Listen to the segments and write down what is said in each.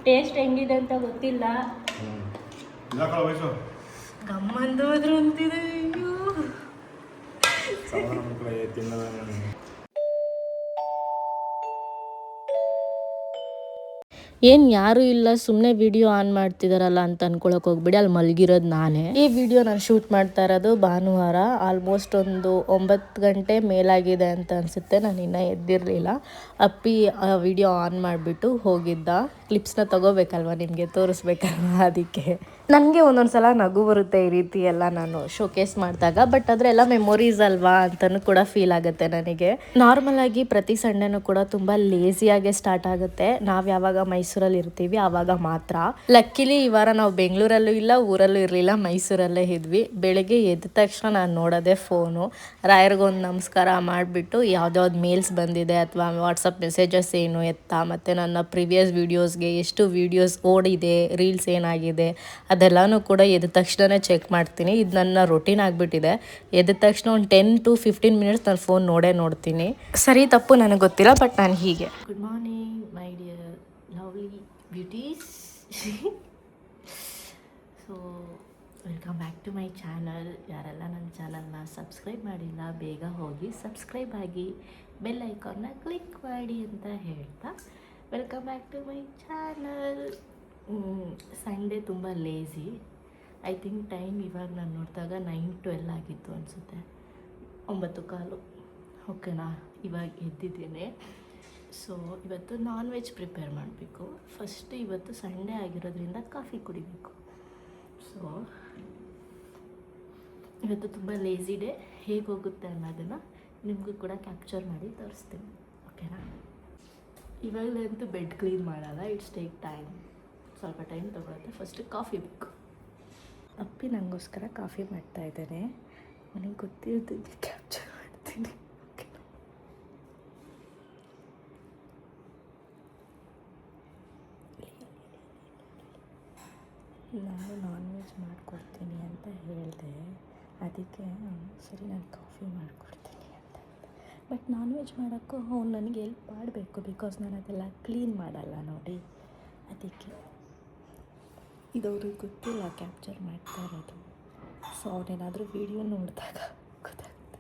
Taste ಹೆಂಗಿದೆ ಅಂತ ಗೊತ್ತಿಲ್ಲ. ಗಮ್ಮಂದು ಹೋದ್ರು ಅಂತಿದೆ. ಏನು ಯಾರೂ ಇಲ್ಲ, ಸುಮ್ಮನೆ ವಿಡಿಯೋ ಆನ್ ಮಾಡ್ತಿದಾರಲ್ಲ ಅಂತ ಅನ್ಕೊಳಕ್ ಹೋಗ್ಬಿಡಿ. ಅಲ್ಲಿ ಮಲಗಿರೋದು ನಾನೇ. ಈ ವಿಡಿಯೋ ನಾನು ಶೂಟ್ ಮಾಡ್ತಾ ಇರೋದು ಭಾನುವಾರ. ಆಲ್ಮೋಸ್ಟ್ ಒಂದು 9 ಗಂಟೆ ಮೇಲಾಗಿದೆ ಅಂತ ಅನಿಸುತ್ತೆ. ನಾನು ಇನ್ನೂ ಎದ್ದಿರಲಿಲ್ಲ. ಅಪ್ಪಿ ವಿಡಿಯೋ ಆನ್ ಮಾಡಿಬಿಟ್ಟು ಹೋಗಿದ್ದ. ಕ್ಲಿಪ್ಸ್ನ ತಗೋಬೇಕಲ್ವ, ನಿಮಗೆ ತೋರಿಸ್ಬೇಕಲ್ವ, ಅದಕ್ಕೆ ನನಗೆ ಒಂದೊಂದು ಸಲ ನಗು ಬರುತ್ತೆ ಈ ರೀತಿ ಎಲ್ಲ ನಾನು ಶೋಕೇಸ್ ಮಾಡಿದಾಗ. ಬಟ್ ಅದರೆಲ್ಲ ಮೆಮೊರೀಸ್ ಅಲ್ವಾ ಅಂತಲೂ ಕೂಡ ಫೀಲ್ ಆಗುತ್ತೆ ನನಗೆ. ನಾರ್ಮಲ್ ಆಗಿ ಪ್ರತಿ ಸಂಡೇನೂ ಕೂಡ ತುಂಬ ಲೇಸಿಯಾಗೆ ಸ್ಟಾರ್ಟ್ ಆಗುತ್ತೆ. ನಾವು ಯಾವಾಗ ಮೈಸೂರಲ್ಲಿ ಇರ್ತೀವಿ ಆವಾಗ ಮಾತ್ರ. ಲಕ್ಕಿಲಿ ಈ ವಾರ ನಾವು ಬೆಂಗಳೂರಲ್ಲೂ ಇಲ್ಲ, ಊರಲ್ಲೂ ಇರಲಿಲ್ಲ, ಮೈಸೂರಲ್ಲೇ ಇದ್ವಿ. ಬೆಳಗ್ಗೆ ಎದ್ದ ತಕ್ಷಣ ನಾನು ನೋಡೋದೇ ಫೋನು. ರಾಯರಿಗೊಂದು ನಮಸ್ಕಾರ ಮಾಡಿಬಿಟ್ಟು ಯಾವ್ದ್ಯಾವ್ದು ಮೇಲ್ಸ್ ಬಂದಿದೆ ಅಥವಾ ವಾಟ್ಸಪ್ ಮೆಸೇಜಸ್ ಏನು ಎತ್ತ, ಮತ್ತು ನನ್ನ ಪ್ರಿವಿಯಸ್ ವೀಡಿಯೋಸ್ಗೆ ಎಷ್ಟು ವೀಡಿಯೋಸ್ ಓಡಿದೆ, ರೀಲ್ಸ್ ಏನಾಗಿದೆ ಅದೆಲ್ಲನೂ ಕೂಡ ಎದ್ದ ತಕ್ಷಣ ಚೆಕ್ ಮಾಡ್ತೀನಿ. ಇದು ನನ್ನ ರೊಟೀನ್ ಆಗಿಬಿಟ್ಟಿದೆ. ಎದ್ದ ತಕ್ಷಣ ಒಂದು 10 to 15 ಮಿನಿಟ್ಸ್ ನಾನು ಫೋನ್ ನೋಡ್ತೀನಿ. ಸರಿ ತಪ್ಪು ನನಗೆ ಗೊತ್ತಿಲ್ಲ, ಬಟ್ ನಾನು ಹೀಗೆ. Good morning my dear lovely beauties. So welcome back to my channel. ಯಾರೆಲ್ಲ ನನ್ನ ಚಾನಲ್ನ ಸಬ್ಸ್ಕ್ರೈಬ್ ಮಾಡಿಲ್ಲ ಬೇಗ ಹೋಗಿ ಸಬ್ಸ್ಕ್ರೈಬ್ ಆಗಿ, ಬೆಲ್ ಐಕಾನ್ನ ಕ್ಲಿಕ್ ಮಾಡಿ ಅಂತ ಹೇಳ್ತಾ welcome back to my channel. Sunday ತುಂಬ ಲೇಝಿ. ಐ ಥಿಂಕ್ ಟೈಮ್ ಇವಾಗ ನಾನು ನೋಡಿದಾಗ 9:12 ಆಗಿತ್ತು ಅನಿಸುತ್ತೆ. 9:15 ಓಕೆನಾ. ಇವಾಗ ಎದ್ದಿದ್ದೇನೆ. ಸೊ ಇವತ್ತು ನಾನ್ ವೆಜ್ ಪ್ರಿಪೇರ್ ಮಾಡಬೇಕು. ಫಸ್ಟ್ ಇವತ್ತು ಸಂಡೇ ಆಗಿರೋದ್ರಿಂದ ಕಾಫಿ ಕುಡಿಬೇಕು. ಸೊ ಇವತ್ತು ತುಂಬ ಲೇಝಿ ಡೇ. ಹೇಗೆ ಹೋಗುತ್ತೆ ಅನ್ನೋದನ್ನು ನಿಮಗೂ ಕೂಡ ಕ್ಯಾಪ್ಚರ್ ಮಾಡಿ ತೋರಿಸ್ತೀನಿ, ಓಕೆನಾ. ಇವಾಗಲಂತೂ ಬೆಡ್ ಕ್ಲೀನ್ ಮಾಡಲ್ಲ, ಇಟ್ಸ್ ಟೇಕ್ ಟೈಮ್, ಸ್ವಲ್ಪ ಟೈಮ್ ತೊಗೊಳುತ್ತೆ. ಫಸ್ಟ್ ಕಾಫಿ ಬೇಕು. ಅಪ್ಪಿ ನನಗೋಸ್ಕರ ಕಾಫಿ ಮಾಡ್ತಾ ಇದ್ದಾನೆ. ನನಗೆ ಗೊತ್ತಿರೋದಕ್ಕೆ ಕ್ಯಾಪ್ಚರ್ ಮಾಡ್ತೀನಿ. ನಾನು ನಾನ್ ವೆಜ್ ಮಾಡಿಕೊಡ್ತೀನಿ ಅಂತ ಹೇಳಿದೆ, ಅದಕ್ಕೆ ಸರಿ ನಾನು ಕಾಫಿ ಮಾಡಿಕೊಡ್ತೀನಿ ಅಂತ. ಬಟ್ ನಾನ್ ವೆಜ್ ಮಾಡೋಕ್ಕೂ ಅವ್ನು ನನಗೆ ಹೆಲ್ಪ್ ಮಾಡಬೇಕು, ಬಿಕಾಸ್ ನಾನು ಅದೆಲ್ಲ ಕ್ಲೀನ್ ಮಾಡಲ್ಲ ನೋಡಿ. ಅದಕ್ಕೆ ಇದವ್ರಿಗೆ ಗೊತ್ತಿಲ್ಲ ಕ್ಯಾಪ್ಚರ್ ಮಾಡ್ತಾ ಇರೋದು. ಸೊ ಅವನೇನಾದರೂ ವೀಡಿಯೋ ನೋಡಿದಾಗ ಗೊತ್ತಾಗುತ್ತೆ.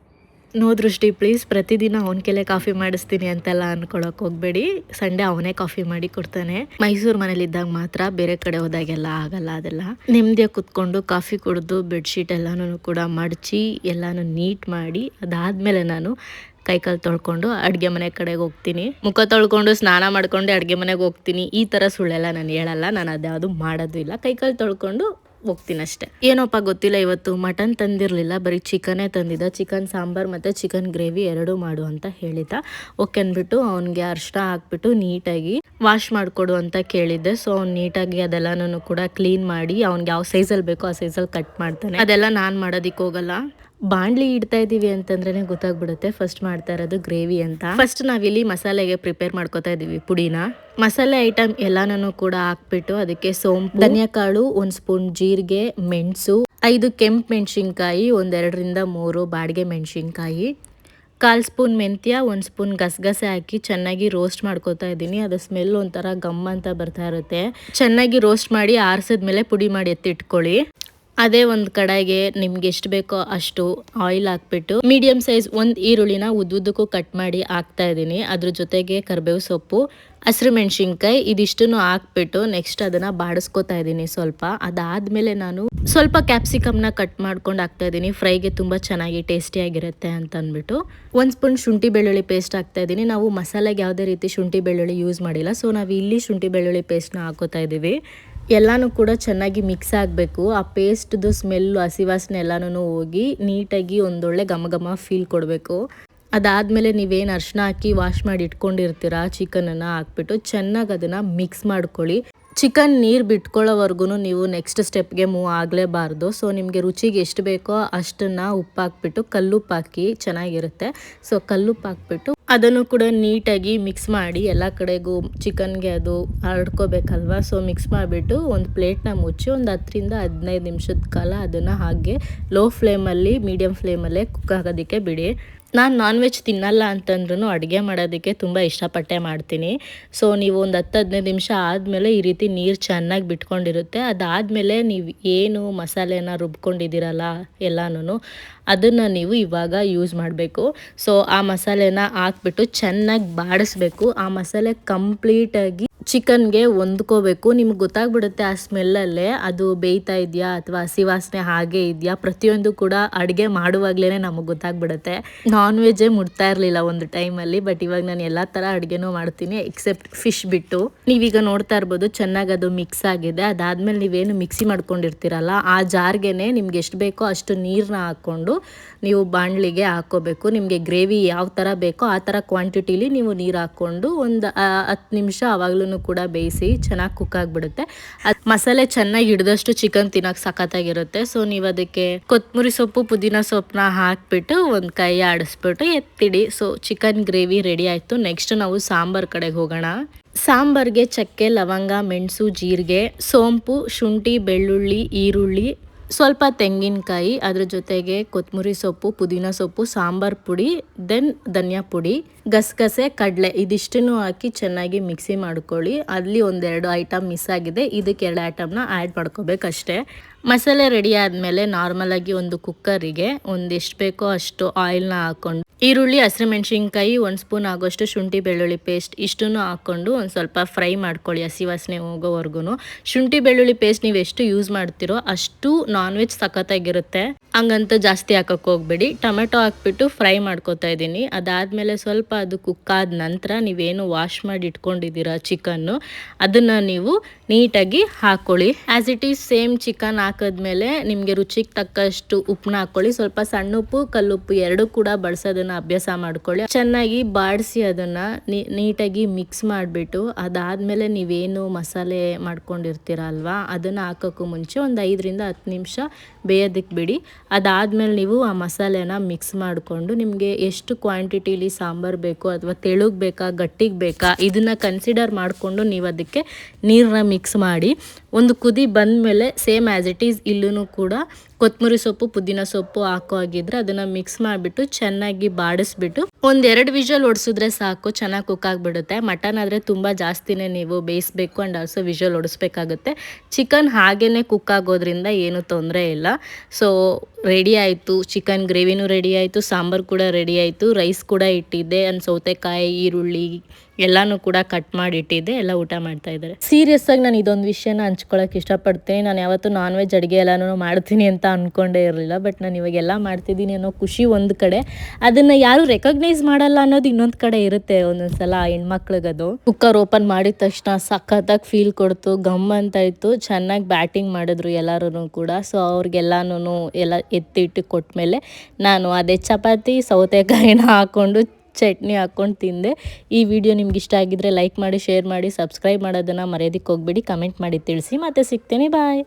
ನೋ ದೃಷ್ಟಿ ಪ್ಲೀಸ್. ಪ್ರತಿದಿನ ಅವನ ಕೆಲೆ ಕಾಫಿ ಮಾಡಿಸ್ತೀನಿ ಅಂತೆಲ್ಲ ಅನ್ಕೊಳಕ್ಕೆ ಹೋಗಬೇಡಿ. ಸಂಡೇ ಅವನೇ ಕಾಫಿ ಮಾಡಿ ಕೊಡ್ತಾನೆ. ಮೈಸೂರು ಮನೇಲಿದ್ದಾಗ ಮಾತ್ರ, ಬೇರೆ ಕಡೆ ಹೋದಾಗೆಲ್ಲ ಆಗಲ್ಲ. ಅದೆಲ್ಲ ನೆಮ್ಮದಿಯಾಗಿ ಕುತ್ಕೊಂಡು ಕಾಫಿ ಕುಡಿದು ಬೆಡ್ಶೀಟ್ ಎಲ್ಲನೂ ಕೂಡ ಮಡಚಿ ಎಲ್ಲನೂ ನೀಟ್ ಮಾಡಿ, ಅದಾದಮೇಲೆ ನಾನು ಕೈಕಾಲು ತೊಳ್ಕೊಂಡು ಅಡುಗೆ ಮನೆ ಕಡೆಗೆ ಹೋಗ್ತೀನಿ. ಮುಖ ತೊಳ್ಕೊಂಡು ಸ್ನಾನ ಮಾಡ್ಕೊಂಡು ಅಡುಗೆ ಮನೆಗೆ ಹೋಗ್ತೀನಿ. ಈ ಥರ ಸುಳ್ಳೆಲ್ಲ ನಾನು ಹೇಳಲ್ಲ. ನಾನು ಅದ್ಯಾವುದು ಮಾಡೋದು ಇಲ್ಲ. ಕೈಕಾಲು ತೊಳ್ಕೊಂಡು ಹೋಗ್ತೀನಿ ಅಷ್ಟೇ. ಏನೋಪ್ಪ ಗೊತ್ತಿಲ್ಲ, ಇವತ್ತು ಮಟನ್ ತಂದಿರಲಿಲ್ಲ, ಬರೀ ಚಿಕನ್ನೇ ತಂದಿದ್ದ. ಚಿಕನ್ ಸಾಂಬಾರು ಮತ್ತು ಚಿಕನ್ ಗ್ರೇವಿ 2 ಮಾಡು ಅಂತ ಹೇಳಿದ್ದ. ಓಕೆ ಅಂದ್ಬಿಟ್ಟು ಅವನಿಗೆ ಅರಿಶಿನ ಹಾಕ್ಬಿಟ್ಟು ನೀಟಾಗಿ ವಾಶ್ ಮಾಡಿಕೊಡು ಅಂತ ಕೇಳಿದ್ದೆ. ಸೊ ಅವ್ನು ನೀಟಾಗಿ ಅದೆಲ್ಲನೂ ಕೂಡ ಕ್ಲೀನ್ ಮಾಡಿ ಅವ್ನಿಗೆ ಯಾವ ಸೈಜಲ್ಲಿ ಬೇಕೋ ಆ ಸೈಜಲ್ಲಿ ಕಟ್ ಮಾಡ್ತಾನೆ. ಅದೆಲ್ಲ ನಾನು ಮಾಡೋದಕ್ಕೆ ಹೋಗಲ್ಲ. ಬಾಣಲಿ ಇಡ್ತಾ ಇದ್ದೀವಿ ಅಂತಂದ್ರೇ ಗೊತ್ತಾಗ್ಬಿಡುತ್ತೆ ಫಸ್ಟ್ ಮಾಡ್ತಾ ಇರೋದು ಗ್ರೇವಿ ಅಂತ. ಫಸ್ಟ್ ನಾವಿಲ್ಲಿ ಮಸಾಲೆಗೆ ಪ್ರಿಪೇರ್ ಮಾಡ್ಕೋತಾ ಇದ್ದೀವಿ ಪುಡಿನ. ಮಸಾಲೆ ಐಟಮ್ ಎಲ್ಲಾನು ಕೂಡ ಹಾಕ್ಬಿಟ್ಟು ಅದಕ್ಕೆ ಸೋಂಪು, ಧನಿಯಾಕಾಳು, 1 ಸ್ಪೂನ್ ಜೀರಿಗೆ, ಮೆಣಸು, 5 ಕೆಂಪು ಮೆಣಸಿನ್ಕಾಯಿ, 2ರಿಂದ 3 ಬಾಡಿಗೆ ಮೆಣಸಿನ್ಕಾಯಿ, 1/4 ಸ್ಪೂನ್ ಮೆಂತ್ಯ, 1 ಸ್ಪೂನ್ ಗಸಗಸೆ ಹಾಕಿ ಚೆನ್ನಾಗಿ ರೋಸ್ಟ್ ಮಾಡ್ಕೋತಾ ಇದ್ದೀನಿ. ಅದು ಸ್ಮೆಲ್ ಒಂಥರ ಗಮ್ ಅಂತ ಬರ್ತಾ ಇರುತ್ತೆ. ಚೆನ್ನಾಗಿ ರೋಸ್ಟ್ ಮಾಡಿ ಆರಿಸಿದ್ಮೇಲೆ ಪುಡಿ ಮಾಡಿ ಎತ್ತಿಟ್ಕೊಳ್ಳಿ. ಅದೇ ಒಂದು ಕಡೆಗೆ ನಿಮ್ಗೆ ಎಷ್ಟು ಬೇಕೋ ಅಷ್ಟು ಆಯಿಲ್ ಹಾಕ್ಬಿಟ್ಟು ಮೀಡಿಯಂ ಸೈಜ್ 1 ಈರುಳ್ಳಿನ ಉದ್ದುದ್ದಕ್ಕೂ ಕಟ್ ಮಾಡಿ ಹಾಕ್ತಾ ಇದ್ದೀನಿ. ಅದ್ರ ಜೊತೆಗೆ ಕರಿಬೇವು ಸೊಪ್ಪು, ಹಸಿರು ಮೆಣಸಿನ್ಕಾಯಿ ಇದಿಷ್ಟನ್ನು ಹಾಕ್ಬಿಟ್ಟು ನೆಕ್ಸ್ಟ್ ಅದನ್ನು ಬಾಡಿಸ್ಕೊತಾ ಇದ್ದೀನಿ ಸ್ವಲ್ಪ. ಅದಾದಮೇಲೆ ನಾನು ಸ್ವಲ್ಪ ಕ್ಯಾಪ್ಸಿಕಮ್ನ ಕಟ್ ಮಾಡ್ಕೊಂಡು ಹಾಕ್ತಾ ಇದ್ದೀನಿ. ಫ್ರೈಗೆ ತುಂಬ ಚೆನ್ನಾಗಿ ಟೇಸ್ಟಿಯಾಗಿರುತ್ತೆ ಅಂತ ಅಂದ್ಬಿಟ್ಟು 1 ಸ್ಪೂನ್ ಶುಂಠಿ ಬೆಳ್ಳುಳ್ಳಿ ಪೇಸ್ಟ್ ಹಾಕ್ತಾ ಇದ್ದೀನಿ. ನಾವು ಮಸಾಲೆಗೆ ಯಾವುದೇ ರೀತಿ ಶುಂಠಿ ಬೆಳ್ಳುಳ್ಳಿ ಯೂಸ್ ಮಾಡಿಲ್ಲ. ಸೊ ನಾವು ಇಲ್ಲಿ ಶುಂಠಿ ಬೆಳ್ಳುಳ್ಳಿ ಪೇಸ್ಟ್ನ ಹಾಕೋತಾ ಇದ್ದೀವಿ. ಎಲ್ಲನೂ ಕೂಡ ಚೆನ್ನಾಗಿ ಮಿಕ್ಸ್ ಆಗಬೇಕು. ಆ ಪೇಸ್ಟ್ದು ಸ್ಮೆಲ್ಲು, ಹಸಿ ವಾಸನೆ ಎಲ್ಲನೂ ಹೋಗಿ ನೀಟಾಗಿ ಒಂದೊಳ್ಳೆ ಘಮ ಫೀಲ್ ಕೊಡಬೇಕು. ಅದಾದಮೇಲೆ ನೀವೇನು ಅರಿಶಿನ ಹಾಕಿ ವಾಶ್ ಮಾಡಿ ಇಟ್ಕೊಂಡಿರ್ತೀರ ಚಿಕನನ್ನು ಹಾಕ್ಬಿಟ್ಟು ಚೆನ್ನಾಗಿ ಅದನ್ನು ಮಿಕ್ಸ್ ಮಾಡ್ಕೊಳ್ಳಿ. ಚಿಕನ್ ನೀರು ಬಿಟ್ಕೊಳ್ಳೋವರೆಗೂ ನೀವು ನೆಕ್ಸ್ಟ್ ಸ್ಟೆಪ್ಗೆ ಮೂವ್ ಆಗಲೇಬಾರ್ದು. ಸೊ ನಿಮಗೆ ರುಚಿಗೆ ಎಷ್ಟು ಬೇಕೋ ಅಷ್ಟನ್ನು ಉಪ್ಪು ಹಾಕ್ಬಿಟ್ಟು, ಕಲ್ಲುಪ್ಪು ಹಾಕಿ ಚೆನ್ನಾಗಿರುತ್ತೆ. ಸೊ ಕಲ್ಲುಪ್ಪು ಹಾಕ್ಬಿಟ್ಟು ಅದನ್ನು ಕೂಡ ನೀಟಾಗಿ ಮಿಕ್ಸ್ ಮಾಡಿ ಎಲ್ಲ ಕಡೆಗೂ ಚಿಕನ್ಗೆ ಅದು ಹರಡ್ಕೋಬೇಕಲ್ವ. ಸೊ ಮಿಕ್ಸ್ ಮಾಡಿಬಿಟ್ಟು ಒಂದು ಪ್ಲೇಟ್ನ ಮುಚ್ಚಿ ಒಂದು 10ರಿಂದ 15 ನಿಮಿಷದ ಕಾಲ ಅದನ್ನು ಹಾಗೆ ಲೋ ಫ್ಲೇಮಲ್ಲಿ ಮೀಡಿಯಮ್ ಫ್ಲೇಮಲ್ಲೇ ಕುಕ್ ಆಗೋದಕ್ಕೆ ಬಿಡಿ. ನಾನು ನಾನ್ ವೆಜ್ ತಿನ್ನಲ್ಲ ಅಂತಂದ್ರೂ ಅಡುಗೆ ಮಾಡೋದಕ್ಕೆ ತುಂಬ ಇಷ್ಟಪಟ್ಟೆ ಮಾಡ್ತೀನಿ. ಸೊ ನೀವು ಒಂದು 10-15 ನಿಮಿಷ ಆದಮೇಲೆ ಈ ರೀತಿ ನೀರು ಚೆನ್ನಾಗಿ ಬಿಟ್ಕೊಂಡಿರುತ್ತೆ. ಅದಾದಮೇಲೆ ನೀವು ಏನು ಮಸಾಲೆನ ರುಬ್ಕೊಂಡಿದ್ದೀರಲ್ಲ ಎಲ್ಲನೂ ಅದನ್ನು ನೀವು ಇವಾಗ ಯೂಸ್ ಮಾಡಬೇಕು. ಸೊ ಆ ಮಸಾಲೆನ ಹಾಕ್ಬಿಟ್ಟು ಚೆನ್ನಾಗಿ ಬಾಡಿಸ್ಬೇಕು. ಆ ಮಸಾಲೆ ಕಂಪ್ಲೀಟಾಗಿ ಚಿಕನ್ಗೆ ಹೊಂದ್ಕೋಬೇಕು. ನಿಮ್ಗೆ ಗೊತ್ತಾಗ್ಬಿಡುತ್ತೆ ಆ ಸ್ಮೆಲ್ಲಲ್ಲೇ ಅದು ಬೇಯ್ತಾ ಇದೆಯಾ ಅಥವಾ ಹಸಿ ವಾಸನೆ ಹಾಗೆ ಇದೆಯಾ, ಪ್ರತಿಯೊಂದು ಕೂಡ ಅಡುಗೆ ಮಾಡುವಾಗಲೇ ನಮಗೆ ಗೊತ್ತಾಗ್ಬಿಡುತ್ತೆ. ನಾನ್ ವೆಜ್ಜೇ ಮುಟ್ತಾ ಇರಲಿಲ್ಲ ಒಂದು ಟೈಮಲ್ಲಿ, ಬಟ್ ಇವಾಗ ನಾನು ಎಲ್ಲ ಥರ ಅಡುಗೆನೂ ಮಾಡ್ತೀನಿ ಎಕ್ಸೆಪ್ಟ್ ಫಿಶ್ ಬಿಟ್ಟು. ನೀವೀಗ ನೋಡ್ತಾ ಇರ್ಬೋದು ಚೆನ್ನಾಗಿ ಅದು ಮಿಕ್ಸ್ ಆಗಿದೆ. ಅದಾದಮೇಲೆ ನೀವೇನು ಮಿಕ್ಸಿ ಮಾಡ್ಕೊಂಡಿರ್ತೀರಲ್ಲ ಆ ಜಾರ್ಗೆ ನಿಮ್ಗೆ ಎಷ್ಟು ಬೇಕೋ ಅಷ್ಟು ನೀರನ್ನ ಹಾಕ್ಕೊಂಡು ನೀವು ಬಾಣಲಿಗೆ ಹಾಕ್ಕೋಬೇಕು. ನಿಮಗೆ ಗ್ರೇವಿ ಯಾವ ಥರ ಬೇಕೋ ಆ ಥರ ಕ್ವಾಂಟಿಟಿಲಿ ನೀವು ನೀರು ಹಾಕ್ಕೊಂಡು ಒಂದು 10 ನಿಮಿಷ ಆವಾಗಲೂ ಕೂಡ ಬೇಯಿಸಿ ಚೆನ್ನಾಗಿ ಕುಕ್ ಆಗಿಬಿಡುತ್ತೆ. ಅದು ಮಸಾಲೆ ಚೆನ್ನಾಗಿ ಹಿಡಿದಷ್ಟು ಚಿಕನ್ ತಿನ್ನೋಕೆ ಸಖತ್ತಾಗಿರುತ್ತೆ. ಸೊ ನೀವು ಅದಕ್ಕೆ ಕೊತ್ತಂಬರಿ ಸೊಪ್ಪು ಪುದೀನ ಸೊಪ್ಪನ್ನ ಹಾಕಿಬಿಟ್ಟು ಒಂದು ಕೈ ಆಡಿಸ್ಬಿಟ್ಟು ಎತ್ತಿಡಿ. ಸೊ ಚಿಕನ್ ಗ್ರೇವಿ ರೆಡಿ ಆಯಿತು. ನೆಕ್ಸ್ಟ್ ನಾವು ಸಾಂಬಾರು ಕಡೆಗೆ ಹೋಗೋಣ. ಸಾಂಬಾರಿಗೆ ಚಕ್ಕೆ, ಲವಂಗ, ಮೆಣಸು, ಜೀರಿಗೆ, ಸೋಂಪು, ಶುಂಠಿ, ಬೆಳ್ಳುಳ್ಳಿ, ಈರುಳ್ಳಿ, ಸ್ವಲ್ಪ ತೆಂಗಿನಕಾಯಿ, ಅದ್ರ ಜೊತೆಗೆ ಕೊತ್ತಂಬರಿ ಸೊಪ್ಪು, ಪುದೀನ ಸೊಪ್ಪು, ಸಾಂಬಾರು ಪುಡಿ, ದೆನ್ ಧನಿಯಾ ಪುಡಿ, ಗಸಗಸೆ, ಕಡಲೆ ಇದಿಷ್ಟನ್ನು ಹಾಕಿ ಚೆನ್ನಾಗಿ ಮಿಕ್ಸಿ ಮಾಡ್ಕೊಳ್ಳಿ. ಅಲ್ಲಿ 1-2 ಐಟಮ್ ಮಿಸ್ ಆಗಿದೆ, ಇದಕ್ಕೆ 2 ಐಟಮ್ನ ಆ್ಯಡ್ ಮಾಡ್ಕೋಬೇಕಷ್ಟೇ. ಮಸಾಲೆ ರೆಡಿ ಆದಮೇಲೆ ನಾರ್ಮಲಾಗಿ ಒಂದು ಕುಕ್ಕರಿಗೆ ಎಷ್ಟು ಬೇಕೋ ಅಷ್ಟು ಆಯಿಲ್ನ ಹಾಕ್ಕೊಂಡು ಈರುಳ್ಳಿ, ಹಸಿಮೆಣ್ಸಿನ್ಕಾಯಿ, 1 ಸ್ಪೂನ್ ಆಗೋಷ್ಟು ಶುಂಠಿ ಬೆಳ್ಳುಳ್ಳಿ ಪೇಸ್ಟ್ ಇಷ್ಟನ್ನು ಹಾಕ್ಕೊಂಡು ಒಂದು ಸ್ವಲ್ಪ ಫ್ರೈ ಮಾಡ್ಕೊಳ್ಳಿ ಹಸಿ ವಾಸನೆ ಹೋಗೋವರೆಗೂ. ಶುಂಠಿ ಬೆಳ್ಳುಳ್ಳಿ ಪೇಸ್ಟ್ ನೀವು ಎಷ್ಟು ಯೂಸ್ ಮಾಡ್ತೀರೋ ಅಷ್ಟು ನಾನ್ ವೆಜ್ ಸಖತ್ತಾಗಿರುತ್ತೆ, ಹಂಗಂತ ಜಾಸ್ತಿ ಹಾಕೋಕ್ಕೆ ಹೋಗಬೇಡಿ. ಟೊಮೆಟೊ ಹಾಕ್ಬಿಟ್ಟು ಫ್ರೈ ಮಾಡ್ಕೊತಾ ಇದ್ದೀನಿ. ಅದಾದಮೇಲೆ ಸ್ವಲ್ಪ ಅದು ಕುಕ್ ಆದ ನಂತರ ನೀವೇನು ವಾಶ್ ಮಾಡಿ ಇಟ್ಕೊಂಡಿದ್ದೀರ ಚಿಕನ್ನು ಅದನ್ನು ನೀವು ನೀಟಾಗಿ ಹಾಕ್ಕೊಳ್ಳಿ. As it is same chicken ಹಾಕಿದ್ಮೇಲೆ ನಿಮಗೆ ರುಚಿಗೆ ತಕ್ಕಷ್ಟು ಉಪ್ಪನ್ನ ಹಾಕ್ಕೊಳ್ಳಿ. ಸ್ವಲ್ಪ ಸಣ್ಣ ಉಪ್ಪು, ಕಲ್ಲುಪ್ಪು ಎರಡೂ ಕೂಡ ಬಳಸೋದನ್ನು ಅಭ್ಯಾಸ ಮಾಡ್ಕೊಳ್ಳಿ. ಚೆನ್ನಾಗಿ ಬಾಡಿಸಿ ಅದನ್ನು ನೀಟಾಗಿ ಮಿಕ್ಸ್ ಮಾಡಿಬಿಟ್ಟು ಅದಾದಮೇಲೆ ನೀವೇನು ಮಸಾಲೆ ಮಾಡ್ಕೊಂಡಿರ್ತೀರ ಅಲ್ವಾ ಅದನ್ನು ಹಾಕೋಕ್ಕೂ ಮುಂಚೆ ಒಂದು 5ರಿಂದ 10 ನಿಮಿಷ ಬೇಯೋದಕ್ಕೆ ಬಿಡಿ. ಅದಾದಮೇಲೆ ನೀವು ಆ ಮಸಾಲೆನ ಮಿಕ್ಸ್ ಮಾಡಿಕೊಂಡು ನಿಮಗೆ ಎಷ್ಟು ಕ್ವಾಂಟಿಟಿಲಿ ಸಾಂಬಾರು ಬೇಕು ಅಥವಾ ತೆಳುಗೆ ಬೇಕಾ ಗಟ್ಟಿಗೆ ಬೇಕಾ ಇದನ್ನು ಕನ್ಸಿಡರ್ ಮಾಡಿಕೊಂಡು ನೀವು ಅದಕ್ಕೆ ನೀರನ್ನ ಮಿಕ್ಸ್ ಮಾಡಿ ಒಂದು ಕುದಿ ಬಂದಮೇಲೆ ಸೇಮ್ ಆ್ಯಸ್ ಇಟ್ ಈಸ್ ಇಲ್ಲೂ ಕೂಡ ಕೊತ್ತಂಬರಿ ಸೊಪ್ಪು ಪುದೀನ ಸೊಪ್ಪು ಹಾಕೋ ಆಗಿದ್ರೆ ಅದನ್ನು ಮಿಕ್ಸ್ ಮಾಡಿಬಿಟ್ಟು ಚೆನ್ನಾಗಿ ಬಾಡಿಸ್ಬಿಟ್ಟು 1-2 ವಿಷಲ್ ಹೊಡಿಸಿದ್ರೆ ಸಾಕು, ಚೆನ್ನಾಗಿ ಕುಕ್ ಆಗಿಬಿಡುತ್ತೆ. ಮಟನ್ ಆದರೆ ತುಂಬ ಜಾಸ್ತಿನೇ ನೀವು ಬೇಯಿಸಬೇಕು ಆ್ಯಂಡ್ ಆಲ್ಸೋ ವಿಷಲ್ ಹೊಡಿಸ್ಬೇಕಾಗುತ್ತೆ. ಚಿಕನ್ ಹಾಗೇ ಕುಕ್ ಆಗೋದ್ರಿಂದ ಏನೂ ತೊಂದರೆ ಇಲ್ಲ. ಸೊ ರೆಡಿ ಆಯಿತು, ಚಿಕನ್ ಗ್ರೇವಿನೂ ರೆಡಿ ಆಯಿತು, ಸಾಂಬಾರು ಕೂಡ ರೆಡಿ ಆಯಿತು, ರೈಸ್ ಕೂಡ ಇಟ್ಟಿದ್ದೆ ಆ್ಯಂಡ್ ಸೌತೆಕಾಯಿ, ಈರುಳ್ಳಿ ಎಲ್ಲನೂ ಕೂಡ ಕಟ್ ಮಾಡಿ ಇಟ್ಟಿದ್ದೆ, ಎಲ್ಲ ಊಟ ಮಾಡ್ತಾ ಇದ್ದಾರೆ. ಸೀರಿಯಸ್ ಆಗಿ ನಾನು ಇದೊಂದು ವಿಷಯನ ಹಂಚ್ಕೊಳ್ಳೋಕೆ ಇಷ್ಟಪಡ್ತೀನಿ. ನಾನು ಯಾವತ್ತೂ ನಾನ್ ವೆಜ್ ಅಡುಗೆ ಎಲ್ಲನೂ ಮಾಡ್ತೀನಿ ಅಂತ ಅಂದ್ಕೊಂಡೇ ಇರಲಿಲ್ಲ, ಬಟ್ ನಾನು ಇವಾಗೆಲ್ಲ ಮಾಡ್ತಿದ್ದೀನಿ ಅನ್ನೋ ಖುಷಿ ಒಂದು ಕಡೆ, ಅದನ್ನು ಯಾರು ರೆಕಗ್ನೈಸ್ ಮಾಡಲ್ಲ ಅನ್ನೋದು ಇನ್ನೊಂದು ಕಡೆ ಇರುತ್ತೆ. ಒಂದೊಂದು ಸಲ ಹೆಣ್ಮಕ್ಳಿಗದು ಕುಕ್ಕರ್ ಓಪನ್ ಮಾಡಿದ ತಕ್ಷಣ ಸಖತ್ತಾಗಿ ಫೀಲ್ ಕೊಡ್ತು, ಗಮ್ ಅಂತ ಇತ್ತು, ಚೆನ್ನಾಗಿ ಬ್ಯಾಟಿಂಗ್ ಮಾಡಿದ್ರು ಎಲ್ಲರೂ ಕೂಡ. ಸೊ ಅವ್ರಿಗೆಲ್ಲನೂ ಎಲ್ಲ ಎತ್ತಿಟ್ಟು ಕೊಟ್ಟಮೇಲೆ ನಾನು ಅದೇ ಚಪಾತಿ ಸೌತೆಕಾಯಿನ ಹಾಕ್ಕೊಂಡು ಚಟ್ನಿ ಹಾಕ್ಕೊಂಡು ತಿಂದೆ. ಈ ವಿಡಿಯೋ ನಿಮ್ಗೆ ಇಷ್ಟ ಆಗಿದ್ರೆ ಲೈಕ್ ಮಾಡಿ, ಶೇರ್ ಮಾಡಿ, ಸಬ್ಸ್ಕ್ರೈಬ್ ಮಾಡೋದನ್ನು ಮರೆಯೋದಕ್ಕೆ ಹೋಗ್ಬೇಡಿ. ಕಮೆಂಟ್ ಮಾಡಿ ತಿಳಿಸಿ. ಮತ್ತೆ ಸಿಗ್ತೇನೆ, ಬಾಯ್.